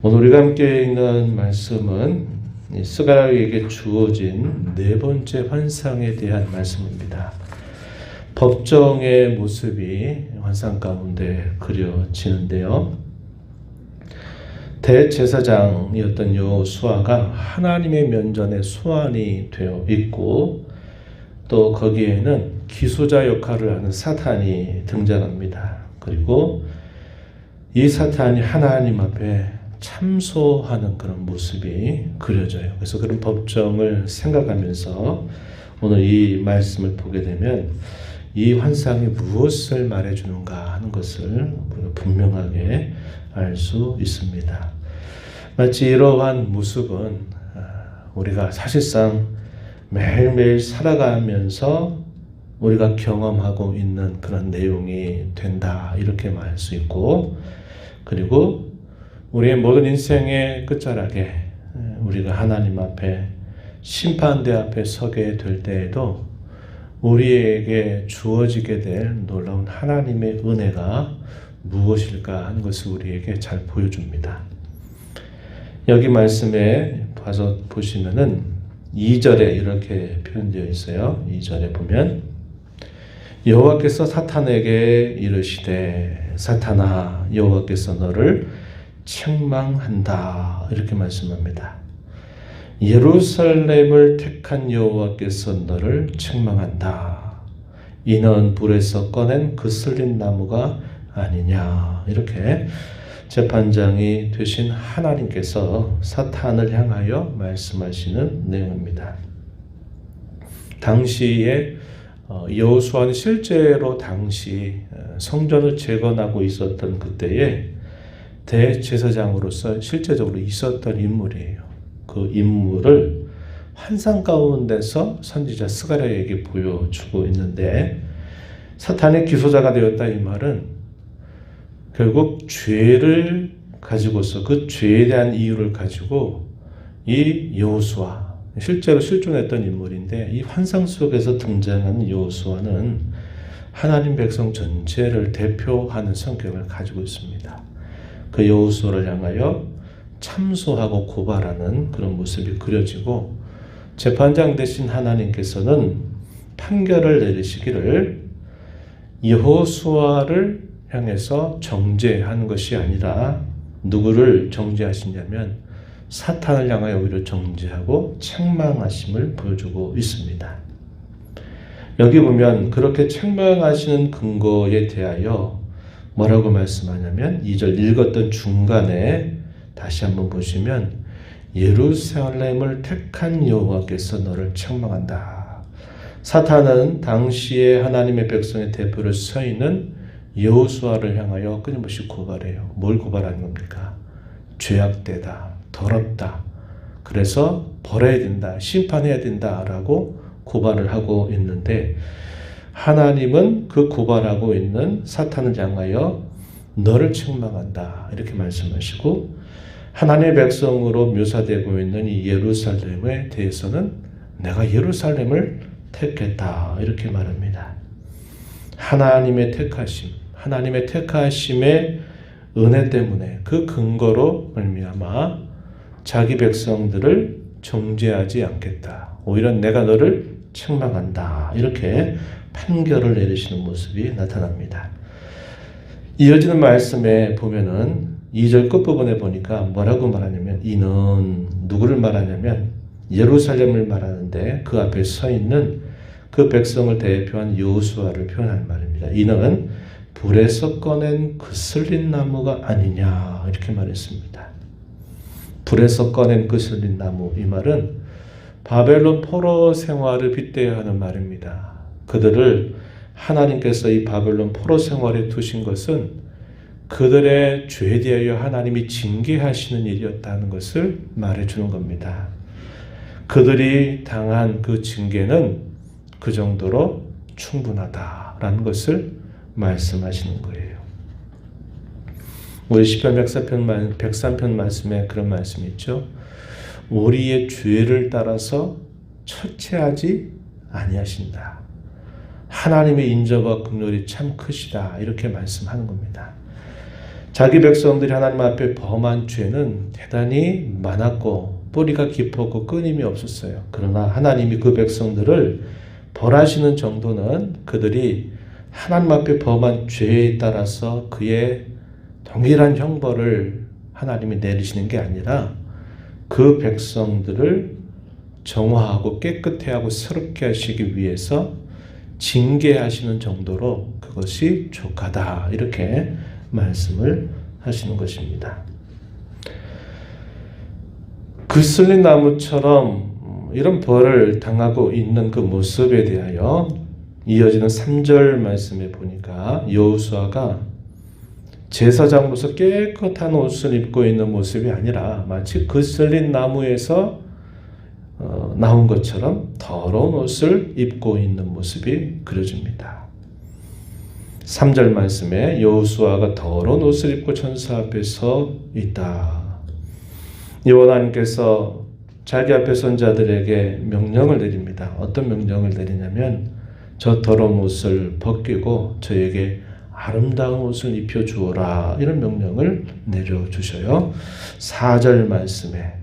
오늘 우리가 함께 읽는 말씀은 스가랴에게 주어진 네 번째 환상에 대한 말씀입니다. 법정의 모습이 환상 가운데 그려지는데요. 대제사장이었던 여호수아가 하나님의 면전에 소환이 되어 있고 또 거기에는 기소자 역할을 하는 사탄이 등장합니다. 그리고 이 사탄이 하나님 앞에 참소하는 그런 모습이 그려져요. 그래서 그런 법정을 생각하면서 오늘 이 말씀을 보게 되면 이 환상이 무엇을 말해주는가 하는 것을 분명하게 알 수 있습니다. 마치 이러한 모습은 우리가 사실상 매일매일 살아가면서 우리가 경험하고 있는 그런 내용이 된다 이렇게 말할 수 있고, 그리고 우리의 모든 인생의 끝자락에 우리가 하나님 앞에 심판대 앞에 서게 될 때에도 우리에게 주어지게 될 놀라운 하나님의 은혜가 무엇일까 하는 것을 우리에게 잘 보여줍니다. 여기 말씀에 봐서 보시면은 2절에 이렇게 표현되어 있어요. 2절에 보면 여호와께서 사탄에게 이르시되 사탄아 여호와께서 너를 책망한다 이렇게 말씀합니다. 예루살렘을 택한 여호와께서 너를 책망한다. 이는 불에서 꺼낸 그슬린 나무가 아니냐. 이렇게 재판장이 되신 하나님께서 사탄을 향하여 말씀하시는 내용입니다. 당시에 여호수아는 실제로 당시 성전을 재건하고 있었던 그때에 대제사장으로서 실제적으로 있었던 인물이에요. 그 인물을 환상 가운데서 선지자 스가랴에게 보여주고 있는데, 사탄의 기소자가 되었다 이 말은 결국 죄를 가지고서 그 죄에 대한 이유를 가지고 이 여호수아, 실제로 실존했던 인물인데 이 환상 속에서 등장하는 여호수아는 하나님 백성 전체를 대표하는 성격을 가지고 있습니다. 그 여호수아를 향하여 참소하고 고발하는 그런 모습이 그려지고, 재판장 되신 하나님께서는 판결을 내리시기를 여호수아를 향해서 정죄하는 것이 아니라 누구를 정죄하시냐면 사탄을 향하여 오히려 정죄하고 책망하심을 보여주고 있습니다. 여기 보면 그렇게 책망하시는 근거에 대하여 뭐라고 말씀하냐면 2절 읽었던 중간에 다시 한번 보시면 예루살렘을 택한 여호와께서 너를 책망한다. 사탄은 당시에 하나님의 백성의 대표로 서 있는 여호수아를 향하여 끊임없이 고발해요. 뭘 고발하는 겁니까? 죄악되다, 더럽다, 그래서 벌해야 된다, 심판해야 된다라고 고발을 하고 있는데, 하나님은 그 고발하고 있는 사탄을 향하여 너를 책망한다 이렇게 말씀하시고, 하나님의 백성으로 묘사되고 있는 이 예루살렘에 대해서는 내가 예루살렘을 택했다 이렇게 말합니다. 하나님의 택하심, 하나님의 택하심의 은혜 때문에 그 근거로 말미암아 자기 백성들을 정죄하지 않겠다, 오히려 내가 너를 책망한다 이렇게 판결을 내리시는 모습이 나타납니다. 이어지는 말씀에 보면은 2절 끝부분에 보니까 뭐라고 말하냐면, 이는 누구를 말하냐면 예루살렘을 말하는데 그 앞에 서 있는 그 백성을 대표한 여호수아를 표현한 말입니다. 이는 불에서 꺼낸 그슬린 나무가 아니냐 이렇게 말했습니다. 불에서 꺼낸 그슬린 나무, 이 말은 바벨론 포로 생활을 빗대어 하는 말입니다. 그들을 하나님께서 이 바벨론 포로 생활에 두신 것은 그들의 죄에 대하여 하나님이 징계하시는 일이었다는 것을 말해주는 겁니다. 그들이 당한 그 징계는 그 정도로 충분하다라는 것을 말씀하시는 거예요. 우리 시편 103편 말씀에 그런 말씀이 있죠. 우리의 죄를 따라서 처체하지 아니하신다. 하나님의 인자와 긍휼이 참 크시다 이렇게 말씀하는 겁니다. 자기 백성들이 하나님 앞에 범한 죄는 대단히 많았고 뿌리가 깊었고 끊임이 없었어요. 그러나 하나님이 그 백성들을 벌하시는 정도는 그들이 하나님 앞에 범한 죄에 따라서 그의 동일한 형벌을 하나님이 내리시는 게 아니라 그 백성들을 정화하고 깨끗해 하고 새롭게 하시기 위해서 징계하시는 정도로 그것이 족하다, 이렇게 말씀을 하시는 것입니다. 그슬린 나무처럼 이런 벌을 당하고 있는 그 모습에 대하여 이어지는 3절 말씀에 보니까 여호수아가 제사장으로서 깨끗한 옷을 입고 있는 모습이 아니라 마치 그슬린 나무에서 나온 것처럼 더러운 옷을 입고 있는 모습이 그려집니다. 3절 말씀에 여호수아가 더러운 옷을 입고 천사 앞에 서 있다. 여호와 하나님께서 자기 앞에 선 자들에게 명령을 내립니다. 어떤 명령을 내리냐면 저 더러운 옷을 벗기고 저에게 아름다운 옷을 입혀 주어라, 이런 명령을 내려주셔요. 4절 말씀에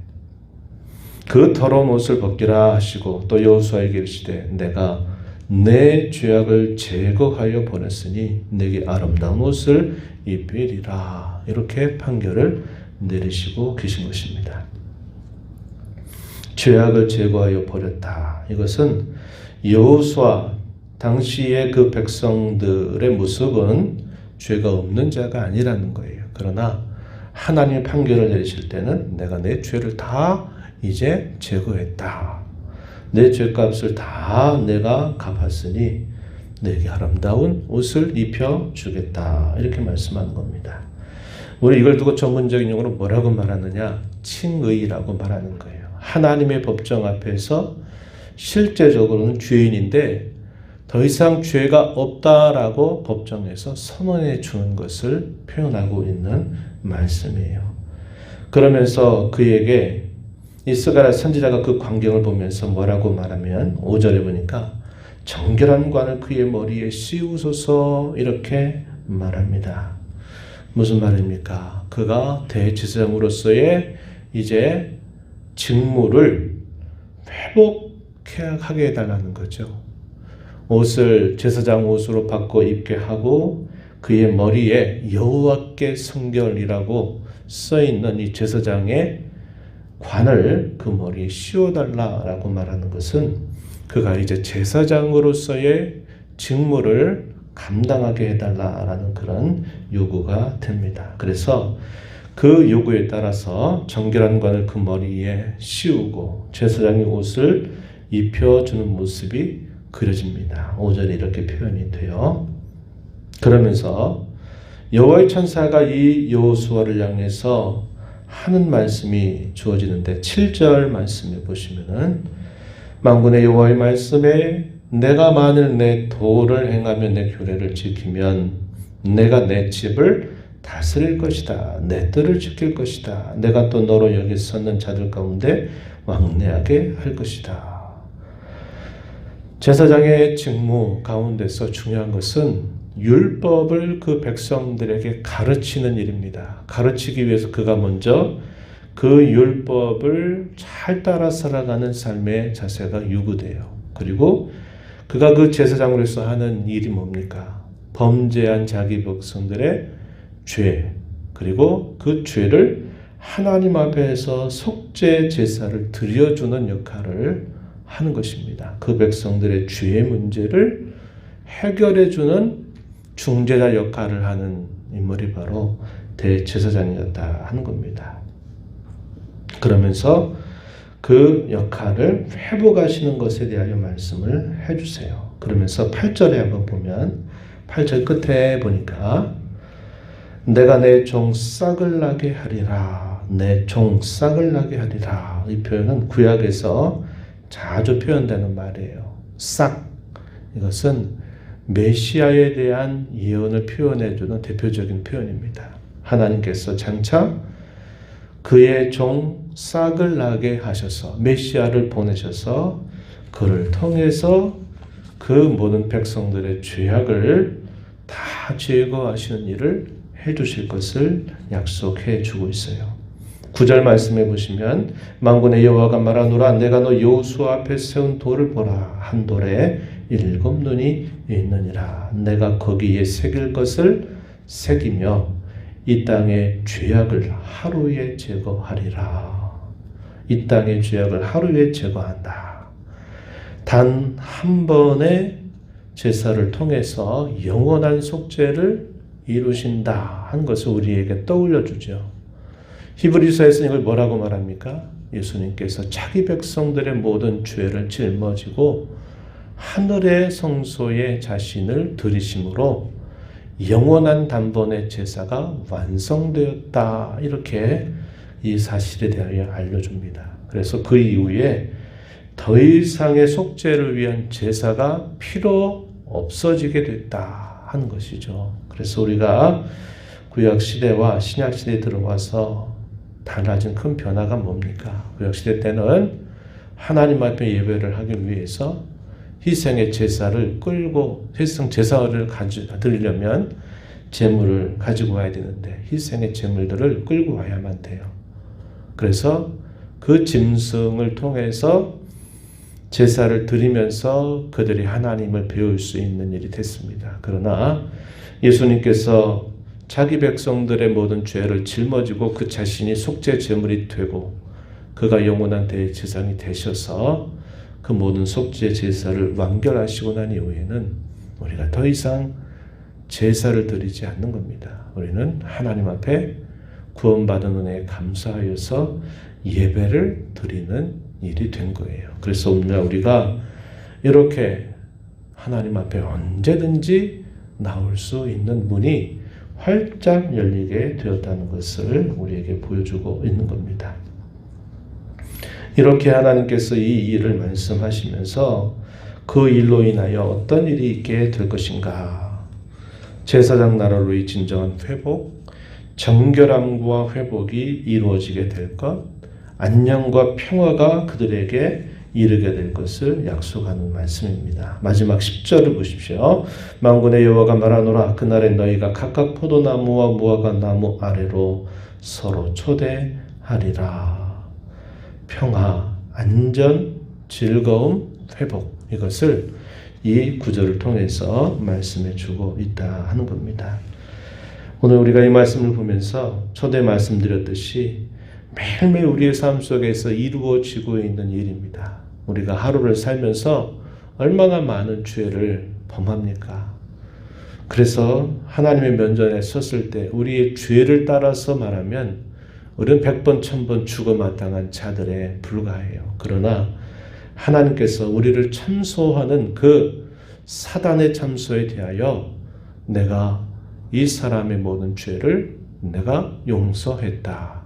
그 더러운 옷을 벗기라 하시고 또 여호수아에게 이르시되 내가 내 죄악을 제거하여 보냈으니 내게 아름다운 옷을 입히리라, 이렇게 판결을 내리시고 계신 것입니다. 죄악을 제거하여 버렸다. 이것은 여호수아 당시의 그 백성들의 모습은 죄가 없는 자가 아니라는 거예요. 그러나 하나님의 판결을 내리실 때는 내가 내 죄를 다 이제 제거했다. 내 죄값을 다 내가 갚았으니 내게 아름다운 옷을 입혀 주겠다, 이렇게 말씀하는 겁니다. 우리 이걸 두고 전문적인 용어로 뭐라고 말하느냐? 칭의라고 말하는 거예요. 하나님의 법정 앞에서 실제적으로는 죄인인데 더 이상 죄가 없다라고 법정에서 선언해 주는 것을 표현하고 있는 말씀이에요. 그러면서 그에게 이스가랴 선지자가 그 광경을 보면서 뭐라고 말하면 5절에 보니까 정결한 관을 그의 머리에 씌우소서, 이렇게 말합니다. 무슨 말입니까? 그가 대제사장으로서의 이제 직무를 회복하게 해달라는 거죠. 옷을 제사장 옷으로 바꿔 입게 하고 그의 머리에 여호와께 성결이라고 써있는 이 제사장의 관을 그 머리에 씌워달라라고 말하는 것은 그가 이제 제사장으로서의 직무를 감당하게 해달라라는 그런 요구가 됩니다. 그래서 그 요구에 따라서 정결한 관을 그 머리에 씌우고 제사장의 옷을 입혀주는 모습이 그려집니다. 5절에 이렇게 표현이 돼요. 그러면서 여호와의 천사가 이 여호수아를 향해서 하는 말씀이 주어지는데 7절 말씀에 보시면은 만군의 여호와의 말씀에 내가 만일 내 도를 행하며 내 규례를 지키면 내가 내 집을 다스릴 것이다. 내 뜰을 지킬 것이다. 내가 또 너로 여기 섰는 자들 가운데 왕래하게 할 것이다. 제사장의 직무 가운데서 중요한 것은 율법을 그 백성들에게 가르치는 일입니다. 가르치기 위해서 그가 먼저 그 율법을 잘 따라 살아가는 삶의 자세가 요구돼요. 그리고 그가 그 제사장으로서 하는 일이 뭡니까? 범죄한 자기 백성들의 죄, 그리고 그 죄를 하나님 앞에서 속죄 제사를 드려주는 역할을 하는 것입니다. 그 백성들의 죄의 문제를 해결해주는 중재자 역할을 하는 인물이 바로 대제사장이었다 하는 겁니다. 그러면서 그 역할을 회복하시는 것에 대하여 말씀을 해주세요. 그러면서 8절에 한번 보면 8절 끝에 보니까 내가 내 종 싹을 나게 하리라. 내 종 싹을 나게 하리라. 이 표현은 구약에서 자주 표현되는 말이에요. 싹. 이것은 메시아에 대한 예언을 표현해주는 대표적인 표현입니다. 하나님께서 장차 그의 종 싹을 나게 하셔서 메시아를 보내셔서 그를 통해서 그 모든 백성들의 죄악을 다 제거하시는 일을 해주실 것을 약속해 주고 있어요. 9절 말씀해 보시면 만군의 여호와가 말하노라 내가 너 여호수아 앞에 세운 돌을 보라 한 돌에 7 눈이 있느니라 내가 거기에 새길 것을 새기며 이 땅의 죄악을 하루에 제거하리라. 이 땅의 죄악을 하루에 제거한다. 단 한 번의 제사를 통해서 영원한 속죄를 이루신다 한 것을 우리에게 떠올려 주죠. 히브리서에서 이걸 뭐라고 말합니까? 예수님께서 자기 백성들의 모든 죄를 짊어지고 하늘의 성소에 자신을 들이심으로 영원한 단번의 제사가 완성되었다. 이렇게 이 사실에 대하여 알려줍니다. 그래서 그 이후에 더 이상의 속죄를 위한 제사가 필요 없어지게 됐다 하는 것이죠. 그래서 우리가 구약 시대와 신약 시대에 들어와서 달라진 큰 변화가 뭡니까? 구약 시대 때는 하나님 앞에 예배를 하기 위해서 희생의 제사를 끌고 희생 제사를 드리려면 제물을 가지고 와야 되는데 희생의 제물들을 끌고 와야만 돼요. 그래서 그 짐승을 통해서 제사를 드리면서 그들이 하나님을 배울 수 있는 일이 됐습니다. 그러나 예수님께서 자기 백성들의 모든 죄를 짊어지고 그 자신이 속죄 제물이 되고 그가 영원한 대제사장이 되셔서 그 모든 속죄 제사를 완결하시고 난 이후에는 우리가 더 이상 제사를 드리지 않는 겁니다. 우리는 하나님 앞에 구원받은 은혜에 감사하여서 예배를 드리는 일이 된 거예요. 그래서 오늘 우리가 이렇게 하나님 앞에 언제든지 나올 수 있는 문이 활짝 열리게 되었다는 것을 우리에게 보여주고 있는 겁니다. 이렇게 하나님께서 이 일을 말씀하시면서 그 일로 인하여 어떤 일이 있게 될 것인가? 제사장 나라로의 진정한 회복, 정결함과 회복이 이루어지게 될 것, 안녕과 평화가 그들에게 이르게 될 것을 약속하는 말씀입니다. 마지막 10절을 보십시오. 만군의 여호와가 말하노라 그날에 너희가 각각 포도나무와 무화과나무 아래로 서로 초대하리라. 평화, 안전, 즐거움, 회복 이것을 이 구절을 통해서 말씀해 주고 있다 하는 겁니다. 오늘 우리가 이 말씀을 보면서 초대 말씀드렸듯이 매일매일 우리의 삶 속에서 이루어지고 있는 일입니다. 우리가 하루를 살면서 얼마나 많은 죄를 범합니까? 그래서 하나님의 면전에 섰을 때 우리의 죄를 따라서 말하면 우리는 100번, 1000번 죽어마땅한 자들에 불과해요. 그러나 하나님께서 우리를 참소하는 그 사단의 참소에 대하여 내가 이 사람의 모든 죄를 내가 용서했다.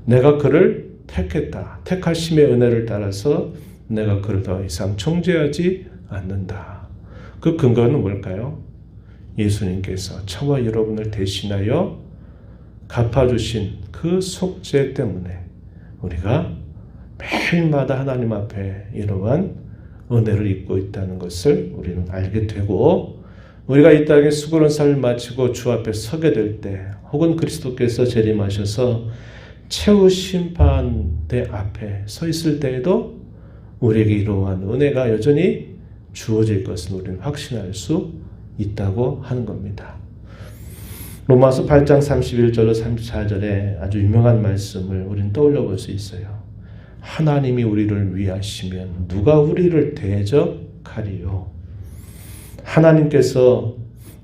내가 그를 택했다. 택하심의 은혜를 따라서 내가 그를 더 이상 정죄하지 않는다. 그 근거는 뭘까요? 예수님께서 저와 여러분을 대신하여 갚아주신 그 속죄 때문에 우리가 매일마다 하나님 앞에 이러한 은혜를 입고 있다는 것을 우리는 알게 되고 우리가 이 땅에 수고로운 삶을 마치고 주 앞에 서게 될 때 혹은 그리스도께서 재림하셔서 최후 심판대 앞에 서 있을 때에도 우리에게 이러한 은혜가 여전히 주어질 것을 우리는 확신할 수 있다고 하는 겁니다. 로마서 8장 31절로 34절에 아주 유명한 말씀을 우리는 떠올려 볼 수 있어요. 하나님이 우리를 위하시면 누가 우리를 대적하리요? 하나님께서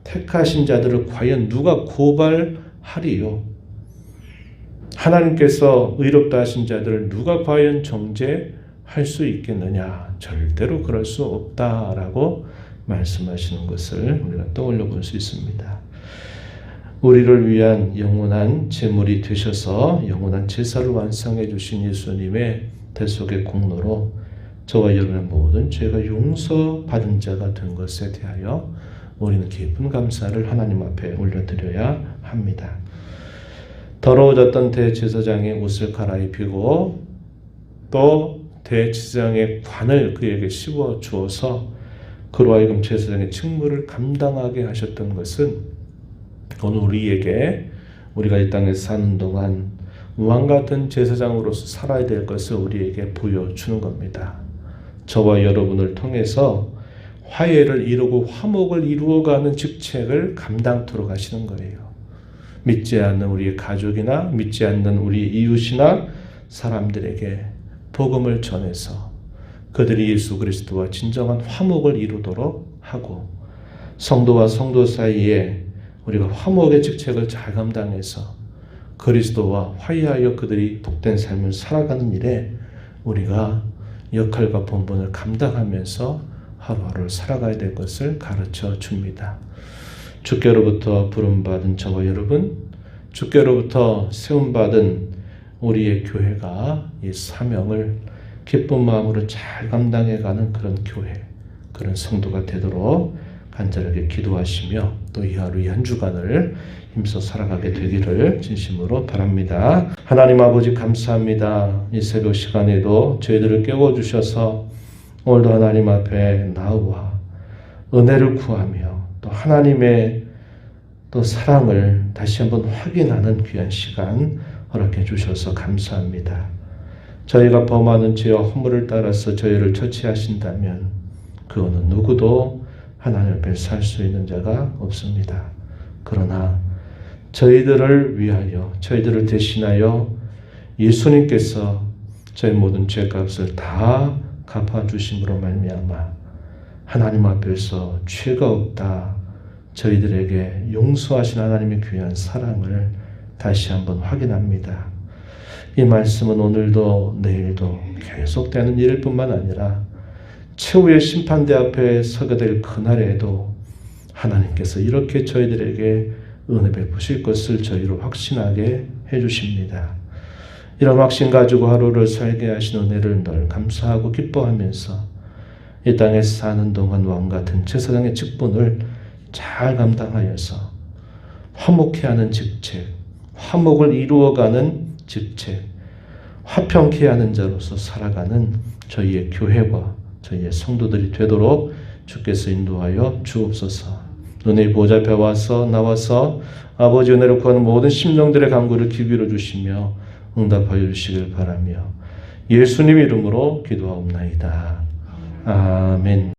택하신 자들을 과연 누가 고발하리요? 하나님께서 의롭다 하신 자들을 누가 과연 정죄할 수 있겠느냐? 절대로 그럴 수 없다라고 말씀하시는 것을 우리가 떠올려 볼 수 있습니다. 우리를 위한 영원한 제물이 되셔서 영원한 제사를 완성해 주신 예수님의 대속의 공로로 저와 여러분의 모든 죄가 용서받은 자가 된 것에 대하여 우리는 깊은 감사를 하나님 앞에 올려드려야 합니다. 더러워졌던 대제사장의 옷을 갈아입히고 또 대제사장의 관을 그에게 씌워 주어서 그로 하여금 제사장의 직무를 감당하게 하셨던 것은 오늘 우리에게 우리가 이 땅에 사는 동안 왕같은 제사장으로서 살아야 될 것을 우리에게 보여주는 겁니다. 저와 여러분을 통해서 화해를 이루고 화목을 이루어가는 직책을 감당토록 하시는 거예요. 믿지 않는 우리의 가족이나 믿지 않는 우리 이웃이나 사람들에게 복음을 전해서 그들이 예수 그리스도와 진정한 화목을 이루도록 하고, 성도와 성도 사이에 우리가 화목의 직책을 잘 감당해서 그리스도와 화해하여 그들이 복된 삶을 살아가는 일에 우리가 역할과 본분을 감당하면서 하루하루를 살아가야 될 것을 가르쳐 줍니다. 주께로부터 부름받은 저와 여러분, 주께로부터 세움받은 우리의 교회가 이 사명을 기쁜 마음으로 잘 감당해가는 그런 교회, 그런 성도가 되도록 간절하게 기도하시며 또 이 하루 이 한 주간을 힘써 살아가게 되기를 진심으로 바랍니다. 하나님 아버지 감사합니다. 이 새벽 시간에도 저희들을 깨워주셔서 오늘도 하나님 앞에 나와 은혜를 구하며 또 하나님의 또 사랑을 다시 한번 확인하는 귀한 시간 허락해 주셔서 감사합니다. 저희가 범하는 죄와 허물을 따라서 저희를 처치하신다면 그거는 누구도 하나님 앞에 살 수 있는 자가 없습니다. 그러나 저희들을 위하여 저희들을 대신하여 예수님께서 저희 모든 죄값을 다 갚아주심으로 말미암아 하나님 앞에서 죄가 없다, 저희들에게 용서하신 하나님의 귀한 사랑을 다시 한번 확인합니다. 이 말씀은 오늘도 내일도 계속되는 일일 뿐만 아니라 최후의 심판대 앞에 서게 될 그날에도 하나님께서 이렇게 저희들에게 은혜 베푸실 것을 저희로 확신하게 해주십니다. 이런 확신 가지고 하루를 살게 하신 은혜를 늘 감사하고 기뻐하면서 이 땅에 사는 동안 왕같은 제사장의 직분을 잘 감당하여서 화목케 하는 직책, 화목을 이루어가는 직책, 화평케 하는 자로서 살아가는 저희의 교회와 저희의 성도들이 되도록 주께서 인도하여 주옵소서. 너네 보좌 앞에 나와서 아버지 은혜를 구하는 모든 심령들의 간구를 기울여 주시며 응답하여 주시길 바라며 예수님 이름으로 기도하옵나이다. 아멘.